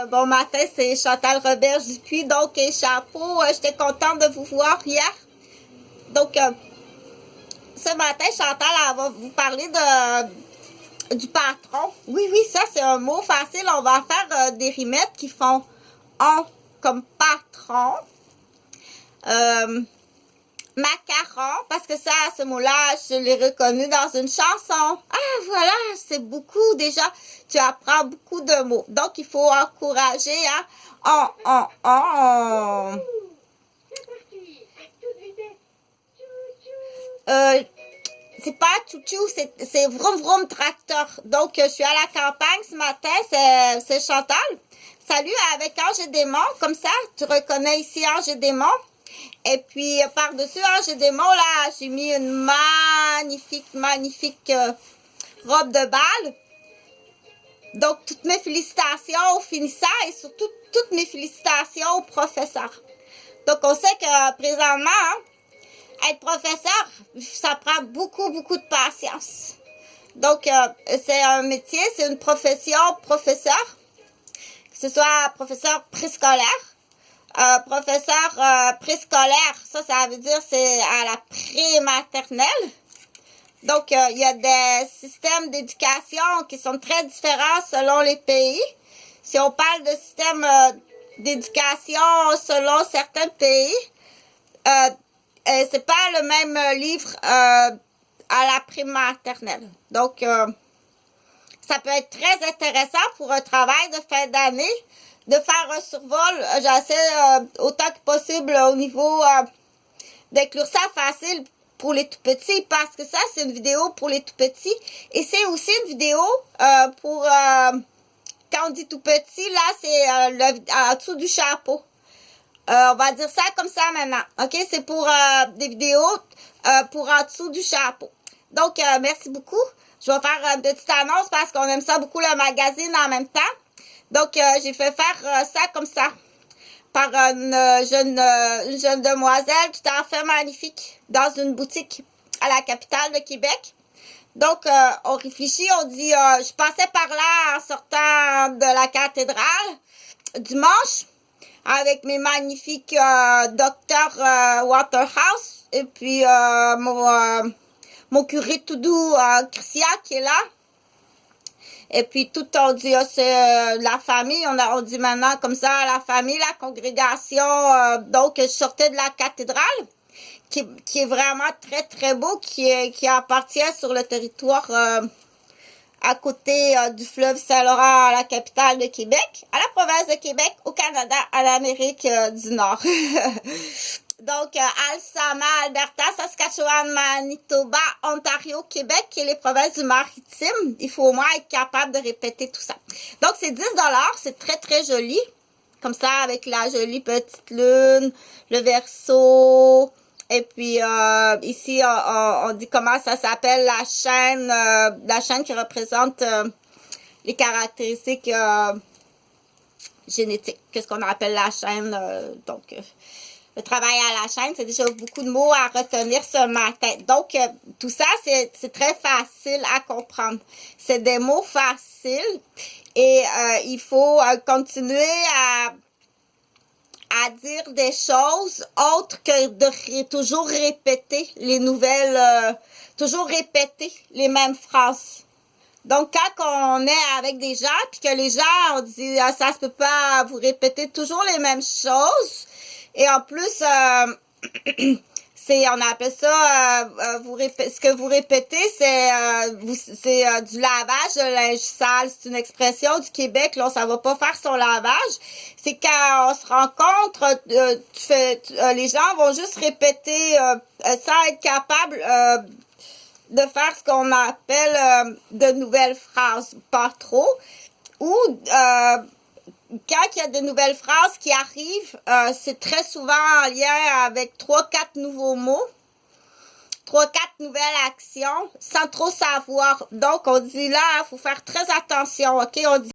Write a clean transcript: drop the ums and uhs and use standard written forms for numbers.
Bon matin, c'est Chantal Roberge Dupuis, donc chapeau, j'étais contente de vous voir hier. Donc, ce matin, Chantal, elle va vous parler du patron. Oui, oui, ça c'est un mot facile. On va faire des rimettes qui font on comme patron. Macaron, parce que ça, ce mot-là, je l'ai reconnu dans une chanson. Ah, voilà, c'est beaucoup déjà. Tu apprends beaucoup de mots. Donc, il faut encourager, hein. C'est pas tchou-tchou, c'est vroom vroom tracteur. Donc, je suis à la campagne ce matin, c'est Chantal. Salut avec Ange et Démon, comme ça, tu reconnais ici Ange et Démon. Et puis, par-dessus Ange et Démon, là, j'ai mis une magnifique robe de bal. Donc, toutes mes félicitations aux finissants et surtout toutes mes félicitations aux professeurs. Donc, on sait que présentement, hein, être professeur, ça prend beaucoup de patience. Donc, c'est un métier, c'est une profession, professeur, que ce soit professeur préscolaire, professeur préscolaire, ça veut dire c'est à la pré-maternelle. Donc, il y a des systèmes d'éducation qui sont très différents selon les pays. Si on parle de système d'éducation selon certains pays, c'est pas le même livre à la pré-maternelle. Donc, ça peut être très intéressant pour un travail de fin d'année, de faire un survol. J'essaie autant que possible au niveau d'inclure ça facile pour les tout petits, parce que ça, c'est une vidéo pour les tout petits. Et c'est aussi une vidéo pour, quand on dit tout petit, là, c'est en dessous du chapeau. On va dire ça comme ça maintenant. OK? C'est pour des vidéos pour en dessous du chapeau. Donc, merci beaucoup. Je vais faire une petite annonce parce qu'on aime ça beaucoup, le magazine en même temps. Donc, j'ai fait faire ça comme ça par une jeune demoiselle tout à fait magnifique dans une boutique à la capitale de Québec. Donc, on réfléchit, on dit, je passais par là en sortant de la cathédrale dimanche avec mes magnifiques docteurs Waterhouse et puis mon curé tout doux, Christian, qui est là. Et puis, tout, on dit, c'est la famille, on dit maintenant comme ça, la famille, la congrégation. Donc, je sortais de la cathédrale, qui est vraiment très beau, qui appartient sur le territoire à côté du fleuve Saint-Laurent, à la capitale de Québec, à la province de Québec, au Canada, à l'Amérique du Nord. Donc, Alsama, Alberta, Saskatchewan, Manitoba, Ontario, Québec et les provinces du Maritime. Il faut au moins être capable de répéter tout ça. Donc, c'est 10 $. C'est très joli. Comme ça, avec la jolie petite lune, le verso. Et puis, ici, on dit comment ça s'appelle, la chaîne qui représente les caractéristiques génétiques. Qu'est-ce qu'on appelle la chaîne? Donc, le travail à la chaîne, c'est déjà beaucoup de mots à retenir ce matin. Donc, tout ça, c'est très facile à comprendre. C'est des mots faciles et il faut continuer à dire des choses autres que de toujours répéter les nouvelles, toujours répéter les mêmes phrases. Donc, quand on est avec des gens, puis que les gens, on dit, ça se peut pas, vous répétez toujours les mêmes choses. Et en plus, on appelle ça, ce que vous répétez, c'est du lavage de linge sale. C'est une expression du Québec, là, ça va pas faire son lavage. C'est quand on se rencontre, les gens vont juste répéter sans être capable de faire ce qu'on appelle de nouvelles phrases, pas trop. Ou quand il y a de nouvelles phrases qui arrivent, c'est très souvent en lien avec 3-4 nouveaux mots, 3-4 nouvelles actions, sans trop savoir. Donc, on dit là, il faut faire très attention, OK? On dit